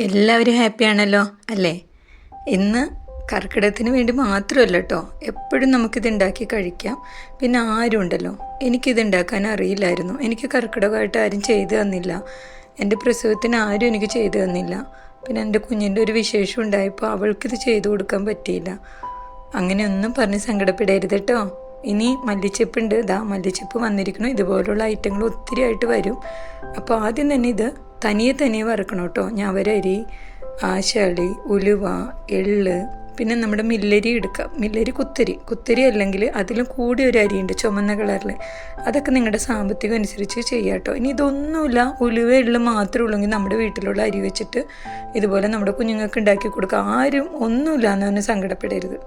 എല്ലാവരും ഹാപ്പിയാണല്ലോ അല്ലേ? ഇന്ന് കർക്കിടകത്തിന് വേണ്ടി മാത്രമല്ല കേട്ടോ, എപ്പോഴും നമുക്കിത് ഉണ്ടാക്കി കഴിക്കാം. പിന്നെ ആരും ഉണ്ടല്ലോ, എനിക്കിത് ഉണ്ടാക്കാൻ അറിയില്ലായിരുന്നു. എനിക്ക് കർക്കിടകമായിട്ട് ആരും ചെയ്തു തന്നില്ല. എൻ്റെ പ്രസവത്തിന് ആരും എനിക്ക് ചെയ്തു തന്നില്ല. പിന്നെ എൻ്റെ കുഞ്ഞിൻ്റെ ഒരു വിശേഷം ഉണ്ടായപ്പോൾ അവൾക്കിത് ചെയ്തു കൊടുക്കാൻ പറ്റിയില്ല. അങ്ങനെയൊന്നും പറഞ്ഞ് സങ്കടപ്പെടരുത് കേട്ടോ. ഇനി മല്ലിച്ചെപ്പുണ്ട്, മല്ലിച്ചെപ്പ് വന്നിരിക്കണം. ഇതുപോലുള്ള ഐറ്റങ്ങൾ ഒത്തിരി ആയിട്ട് വരും. അപ്പോൾ ആദ്യം തന്നെ ഇത് തനിയെ വറക്കണം കേട്ടോ. ഞവരരി, ആശാളി, ഉലുവ, എള്ള്, പിന്നെ നമ്മുടെ മില്ലരി എടുക്കാം. മില്ലരി കുത്തരി അല്ലെങ്കിൽ അതിലും കൂടി ഒരു അരിയുണ്ട് ചുമന്ന കളറിൽ. അതൊക്കെ നിങ്ങളുടെ സാമ്പത്തികം അനുസരിച്ച് ചെയ്യാം കേട്ടോ. ഇനി ഇതൊന്നുമില്ല, ഉലുവ എള്ള് മാത്രമേ ഉള്ളെങ്കിൽ നമ്മുടെ വീട്ടിലുള്ള അരി വെച്ചിട്ട് ഇതുപോലെ നമ്മുടെ കുഞ്ഞുങ്ങൾക്ക് ഉണ്ടാക്കി കൊടുക്കുക. ആരും ഒന്നുമില്ല എന്ന് പറഞ്ഞ് സങ്കടപ്പെടരുത്.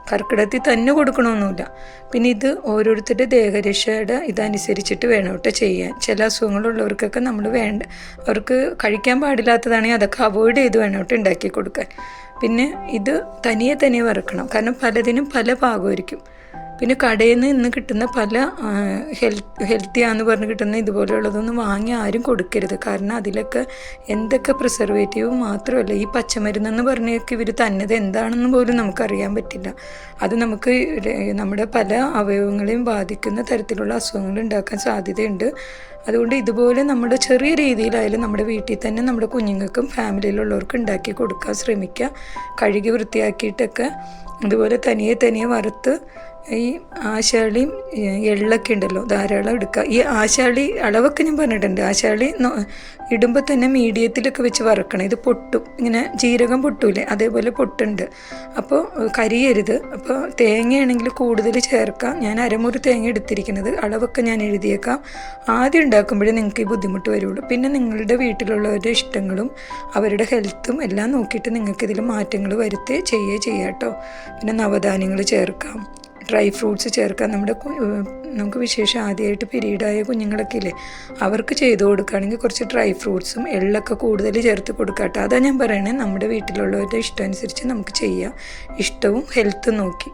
കർക്കിടകത്തിൽ തന്നെ കൊടുക്കണമെന്നില്ല. പിന്നെ ഇത് ഓരോരുത്തരുടെ ദേഹരക്ഷയുടെ ഇതനുസരിച്ചിട്ട് വേണം കേട്ടോ ചെയ്യാൻ. ചില അസുഖങ്ങളുള്ളവർക്കൊക്കെ നമ്മൾ അവർക്ക് കഴിക്കാൻ പാടില്ലാത്തതാണെങ്കിൽ അതൊക്കെ അവോയ്ഡ് ചെയ്ത് വേണം കേട്ടോ ഉണ്ടാക്കി കൊടുക്കാൻ. പിന്നെ ഇത് തനിയെ വറക്കണം, കാരണം പലതിനും പല പാകമായിരിക്കും. പിന്നെ കടയിൽ നിന്ന് ഇന്ന് കിട്ടുന്ന പല ഹെൽത്തിയാന്ന് പറഞ്ഞ് കിട്ടുന്ന ഇതുപോലെയുള്ളതൊന്നും വാങ്ങി ആരും കൊടുക്കരുത്. കാരണം അതിലൊക്കെ എന്തൊക്കെ പ്രിസർവേറ്റീവ് മാത്രമല്ല, ഈ പച്ചമരുന്നെന്ന് പറഞ്ഞൊക്കെ ഇവർ തന്നത് എന്താണെന്ന് പോലും നമുക്കറിയാൻ പറ്റില്ല. അത് നമുക്ക് നമ്മുടെ പല അവയവങ്ങളെയും ബാധിക്കുന്ന തരത്തിലുള്ള അസുഖങ്ങൾ ഉണ്ടാക്കാൻ സാധ്യതയുണ്ട്. അതുകൊണ്ട് ഇതുപോലെ നമ്മുടെ ചെറിയ രീതിയിലായാലും നമ്മുടെ വീട്ടിൽ തന്നെ നമ്മുടെ കുഞ്ഞുങ്ങൾക്കും ഫാമിലിയിലുള്ളവർക്കും ഉണ്ടാക്കി കൊടുക്കാൻ ശ്രമിക്കുക. കഴുകി വൃത്തിയാക്കിയിട്ടൊക്കെ ഇതുപോലെ തനിയെ വറുത്ത് ഈ ആശാളിയും എള്ളൊക്കെ ഉണ്ടല്ലോ ധാരാളം എടുക്കുക. ഈ ആശാളി അളവൊക്കെ ഞാൻ പറഞ്ഞിട്ടുണ്ട്. ആശാളി ഇടുമ്പോൾ തന്നെ മീഡിയത്തിലൊക്കെ വെച്ച് വറക്കണം. ഇത് പൊട്ടും, ഇങ്ങനെ ജീരകം പൊട്ടൂലേ അതേപോലെ പൊട്ടുണ്ട്. അപ്പോൾ കരിയരുത്. അപ്പോൾ തേങ്ങയാണെങ്കിൽ കൂടുതൽ ചേർക്കാം. ഞാൻ അരമുറി തേങ്ങ എടുത്തിരിക്കുന്നത്. അളവൊക്കെ ഞാൻ എഴുതിയേക്കാം. ആദ്യം ഉണ്ടാക്കുമ്പോഴേ നിങ്ങൾക്ക് ഈ ബുദ്ധിമുട്ട് വരുള്ളൂ. പിന്നെ നിങ്ങളുടെ വീട്ടിലുള്ളവരുടെ ഇഷ്ടങ്ങളും അവരുടെ ഹെൽത്തും എല്ലാം നോക്കിയിട്ട് നിങ്ങൾക്കിതിൽ മാറ്റങ്ങൾ വരുത്തി ചെയ്യാം കേട്ടോ. പിന്നെ നവധാന്യങ്ങൾ ചേർക്കാം, ഡ്രൈ ഫ്രൂട്ട്സ് ചേർക്കാം. നമുക്ക് വിശേഷം ആദ്യമായിട്ട് പീരീഡായ കുഞ്ഞുങ്ങളൊക്കെ ഇല്ലേ, അവർക്ക് ചെയ്ത് കൊടുക്കുകയാണെങ്കിൽ കുറച്ച് ഡ്രൈ ഫ്രൂട്ട്സും എള്ളൊക്കെ കൂടുതൽ ചേർത്ത് കൊടുക്കാട്ടോ. അതാണ് ഞാൻ പറയണേ, നമ്മുടെ വീട്ടിലുള്ളവരുടെ ഇഷ്ടം അനുസരിച്ച് നമുക്ക് ചെയ്യാം, ഇഷ്ടവും ഹെൽത്തും നോക്കി.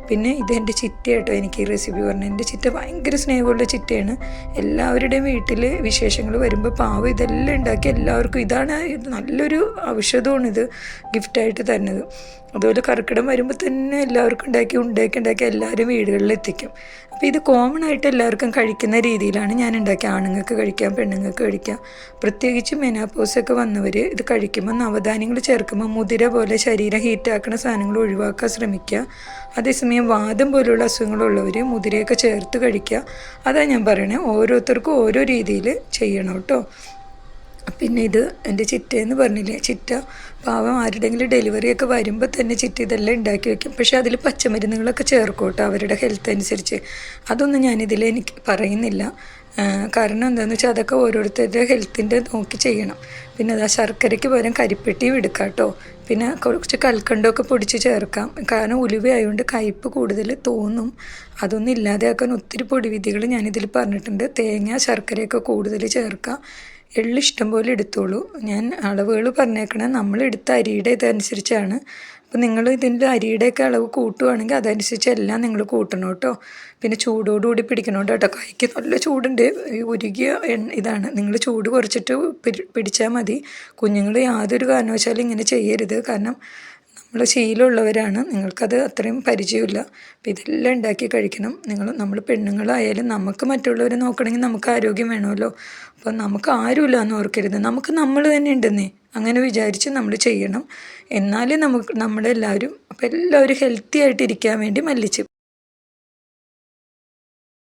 പിന്നെ ഇതെൻ്റെ ചിറ്റ കേട്ടോ എനിക്ക് ഈ റെസിപ്പി പറഞ്ഞു. എൻ്റെ ചിറ്റ ഭയങ്കര സ്നേഹമുള്ള ചിറ്റയാണ്. എല്ലാവരുടെയും വീട്ടിൽ വിശേഷങ്ങൾ വരുമ്പോൾ പാവം ഇതെല്ലാം ഉണ്ടാക്കി എല്ലാവർക്കും ഇത് നല്ലൊരു ഔഷധമാണ് ഇത് ഗിഫ്റ്റായിട്ട് തരുന്നത്. അതുപോലെ കർക്കിടകം വരുമ്പോൾ തന്നെ എല്ലാവർക്കും ഉണ്ടാക്കി എല്ലാവരും വീടുകളിൽ എത്തിക്കും. അപ്പോൾ ഇത് കോമൺ ആയിട്ട് എല്ലാവർക്കും കഴിക്കുന്ന രീതിയിലാണ് ഞാൻ ഉണ്ടാക്കി. ആണുങ്ങൾക്ക് കഴിക്കാം, പെണ്ണുങ്ങൾക്ക് കഴിക്കാം. പ്രത്യേകിച്ച് മെനാപ്പോസൊക്കെ വന്നവർ ഇത് കഴിക്കുമ്പോൾ നവധാന്യങ്ങൾ ചേർക്കുമ്പോൾ മുതിര പോലെ ശരീരം ഹീറ്റാക്കുന്ന സാധനങ്ങൾ ഒഴിവാക്കാൻ ശ്രമിക്കുക. അതേസമയം വാദം പോലുള്ള അസുഖങ്ങളുള്ളവർ മുതിരയൊക്കെ ചേർത്ത് കഴിക്കുക. അതാണ് ഞാൻ പറയണേ, ഓരോരുത്തർക്കും ഓരോ രീതിയിൽ ചെയ്യണം കേട്ടോ. പിന്നെ ഇത് എൻ്റെ ചിറ്റയെന്ന് പറഞ്ഞില്ലേ, ചിറ്റ പാവം ആരുടെയെങ്കിലും ഡെലിവറിയൊക്കെ വരുമ്പോൾ തന്നെ ചിറ്റ ഇതെല്ലാം ഉണ്ടാക്കി വയ്ക്കും. പക്ഷേ അതിൽ പച്ചമരുന്നുകളൊക്കെ ചേർക്കും കേട്ടോ അവരുടെ ഹെൽത്ത് അനുസരിച്ച്. അതൊന്നും എനിക്ക് പറയുന്നില്ല. കാരണം എന്താണെന്ന് വെച്ചാൽ അതൊക്കെ ഓരോരുത്തരുടെ ഹെൽത്തിൻ്റെ നോക്കി ചെയ്യണം. പിന്നെ അത് ശർക്കരയ്ക്ക് പകരം കരിപ്പെട്ടിയും എടുക്കാം കേട്ടോ. പിന്നെ കുറച്ച് കൽക്കണ്ടമൊക്കെ പൊടിച്ച് ചേർക്കാം. കാരണം ഉലുവ ആയതുകൊണ്ട് കയ്പ്പ് കൂടുതൽ തോന്നും. അതൊന്നും ഇല്ലാതെയാക്കാൻ ഒത്തിരി പൊടിവിധികൾ ഞാനിതിൽ പറഞ്ഞിട്ടുണ്ട്. തേങ്ങ ശർക്കരയൊക്കെ കൂടുതൽ ചേർക്കാം. എള്ള് ഇഷ്ടം പോലെ എടുത്തോളൂ. ഞാൻ അളവുകൾ പറഞ്ഞേക്കണേ നമ്മളെടുത്ത അരിയുടെ ഇതനുസരിച്ചാണ്. അപ്പോൾ നിങ്ങൾ ഇതിൻ്റെ അരിയുടെയൊക്കെ അളവ് കൂട്ടുവാണെങ്കിൽ അതനുസരിച്ച് എല്ലാം നിങ്ങൾ കൂട്ടണം കേട്ടോ. പിന്നെ ചൂടോടുകൂടി പിടിക്കണം കേട്ടോ. കൈക്ക് നല്ല ചൂടുണ്ട്, ഉരുകിയ ഇതാണ്. നിങ്ങൾ ചൂട് കുറച്ചിട്ട് പിടിച്ചാൽ മതി. കുഞ്ഞുങ്ങൾ യാതൊരു കാരണവശാലും ഇങ്ങനെ ചെയ്യരുത്. കാരണം നമ്മൾ ശീലമുള്ളവരാണ്, നിങ്ങൾക്കത് അത്രയും പരിചയമില്ല. അപ്പോൾ ഇതെല്ലാം ഉണ്ടാക്കി കഴിക്കണം. നമ്മൾ പെണ്ണുങ്ങളായാലും നമുക്ക് മറ്റുള്ളവരെ നോക്കണമെങ്കിൽ നമുക്ക് ആരോഗ്യം വേണമല്ലോ. അപ്പോൾ നമുക്ക് ആരുമില്ല എന്ന് ഓർക്കരുത്, നമ്മൾ തന്നെ ഉണ്ടെന്നേ അങ്ങനെ വിചാരിച്ച് നമ്മൾ ചെയ്യണം. എന്നാലേ നമ്മളെല്ലാവരും ഹെൽത്തി ആയിട്ടിരിക്കാൻ വേണ്ടി മല്ലിച്ചെപ്പ്